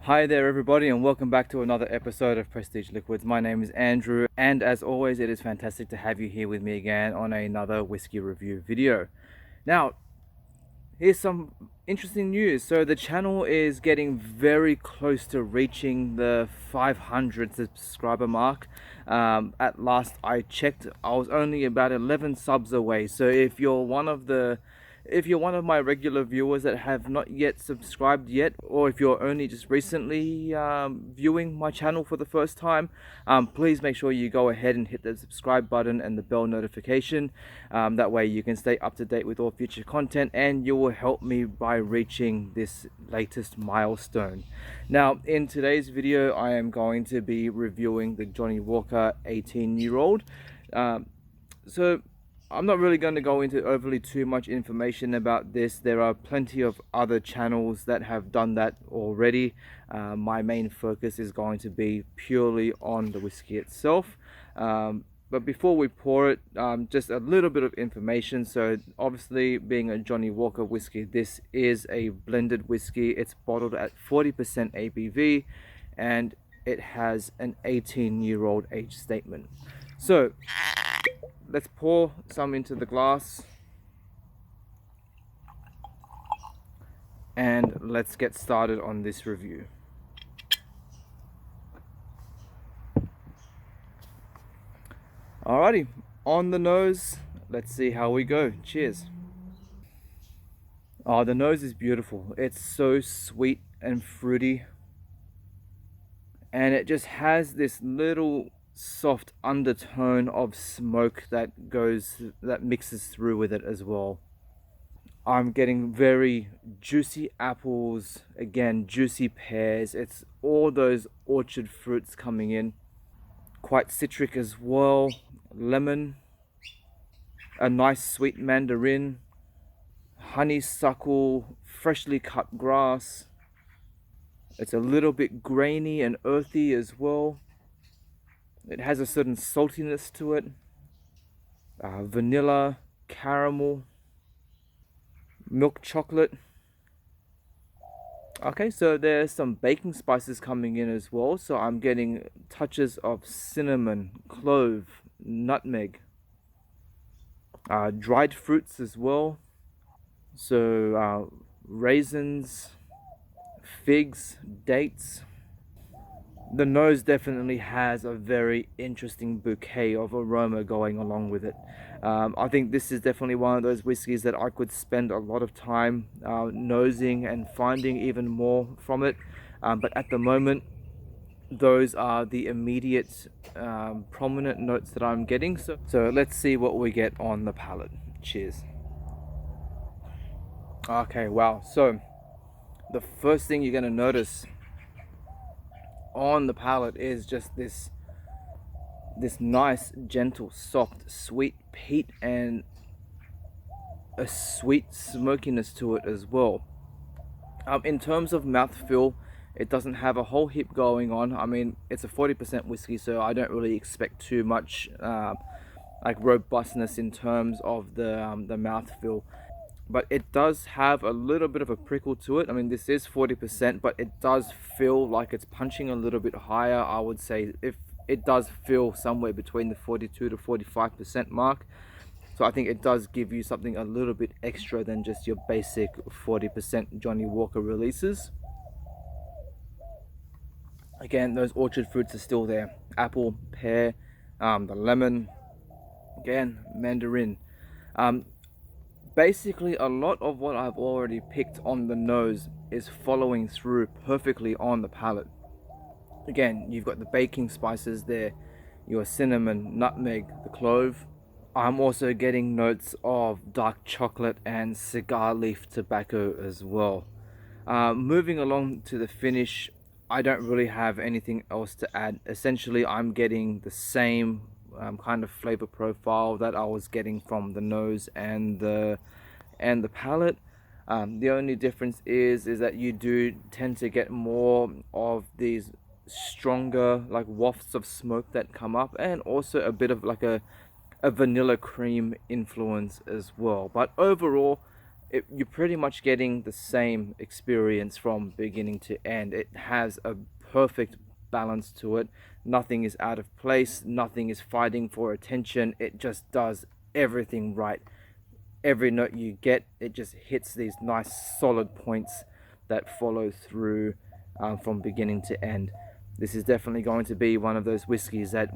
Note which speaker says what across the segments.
Speaker 1: Hi there everybody, and welcome back to another episode of Prestige Liquids. My name is Andrew, and as always it is fantastic to have you here with me again on another whiskey review video. Now, here's some interesting news. So the channel is getting very close to reaching the 500 subscriber mark. At last I checked, I was only about 11 subs away. So if you're one of my regular viewers that have not yet subscribed yet, or if you're only just recently viewing my channel for the first time, please make sure you go ahead and hit the subscribe button and the bell notification. That way you can stay up to date with all future content, and you will help me by reaching this latest milestone. Now, in today's video, I am going to be reviewing the Johnnie Walker 18-year-old. So I'm not really going to go into overly too much information about this. There are plenty of other channels that have done that already. My main focus is going to be purely on the whiskey itself. But before we pour it, just a little bit of information. So obviously, being a Johnnie Walker whiskey, this is a blended whiskey. It's bottled at 40% ABV, and it has an 18-year-old age statement. So let's pour some into the glass and let's get started on this review. Alrighty, on the nose, let's see how we go. Cheers. Oh, the nose is beautiful. It's so sweet and fruity, and it just has this little soft undertone of smoke that mixes through with it as well. I'm getting very juicy apples, again juicy pears. It's all those orchard fruits coming in, quite citric as well. Lemon, a nice sweet mandarin, honeysuckle, freshly cut grass. It's a little bit grainy and earthy as well. It has a certain saltiness to it. Vanilla, caramel, milk chocolate. Okay, so there's some baking spices coming in as well. So I'm getting touches of cinnamon, clove, nutmeg, dried fruits as well. So raisins, figs, dates. The nose definitely has a very interesting bouquet of aroma going along with it. I think this is definitely one of those whiskies that I could spend a lot of time nosing and finding even more from it. But at the moment, those are the immediate prominent notes that I'm getting. So let's see what we get on the palate. Cheers. Okay, wow. So the first thing you're going to notice on the palate is just this nice, gentle, soft, sweet peat, and a sweet smokiness to it as well. In terms of mouthfeel, it doesn't have a whole heap going on. I mean, it's a 40% whiskey, so I don't really expect too much like robustness in terms of the mouthfeel. But it does have a little bit of a prickle to it. I mean, this is 40%, but it does feel like it's punching a little bit higher. I would say if it does feel somewhere between the 42 to 45% mark. So I think it does give you something a little bit extra than just your basic 40% Johnnie Walker releases. Again, those orchard fruits are still there. Apple, pear, the lemon, again, mandarin. Basically, a lot of what I've already picked on the nose is following through perfectly on the palate. Again, you've got the baking spices there, your cinnamon, nutmeg, the clove. I'm also getting notes of dark chocolate and cigar leaf tobacco as well. Moving along to the finish, I don't really have anything else to add. Essentially, I'm getting the same kind of flavor profile that I was getting from the nose and the palate. The only difference is that you do tend to get more of these stronger like wafts of smoke that come up, and also a bit of like a vanilla cream influence as well. But overall, you're pretty much getting the same experience from beginning to end. It has a perfect balance to it. Nothing is out of place, nothing is fighting for attention. It just does everything right. Every note you get, it just hits these nice solid points that follow through from beginning to end. This is definitely going to be one of those whiskies that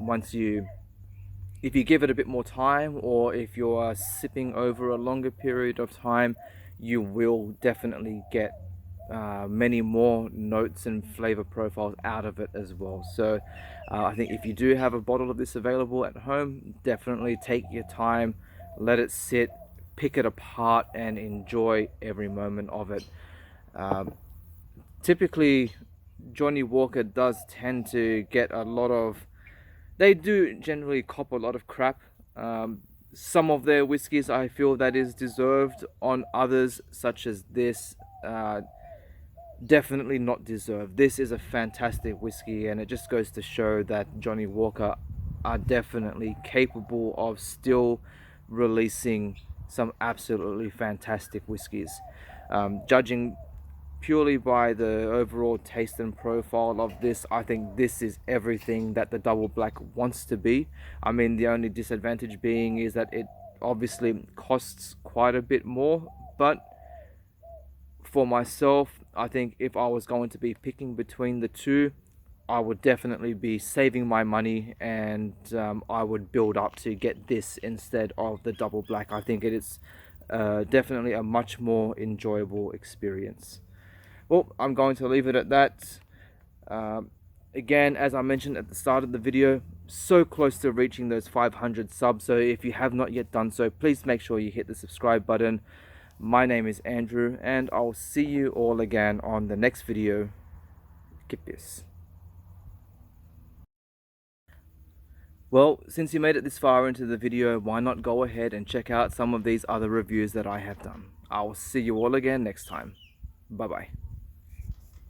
Speaker 1: if you give it a bit more time, or if you're sipping over a longer period of time, you will definitely get many more notes and flavor profiles out of it as well. So I think if you do have a bottle of this available at home, definitely take your time, let it sit, pick it apart, and enjoy every moment of it. Typically, Johnnie Walker does tend to get a lot of, they do generally cop a lot of crap. Some of their whiskies I feel that is deserved, on others such as this, definitely not deserved. This is a fantastic whiskey, and it just goes to show that Johnnie Walker are definitely capable of still releasing some absolutely fantastic whiskies. Judging purely by the overall taste and profile of this, I think this is everything that the double black wants to be. I mean, the only disadvantage being is that it obviously costs quite a bit more, but for myself, I think if I was going to be picking between the two, I would definitely be saving my money, and I would build up to get this instead of the double black. I think it is definitely a much more enjoyable experience. Well, I'm going to leave it at that. Again, as I mentioned at the start of the video, so close to reaching those 500 subs. So if you have not yet done so, please make sure you hit the subscribe button. My name is Andrew, and I'll see you all again on the next video. KIPPIS. Well, since you made it this far into the video, why not go ahead and check out some of these other reviews that I have done. I'll see you all again next time. Bye bye.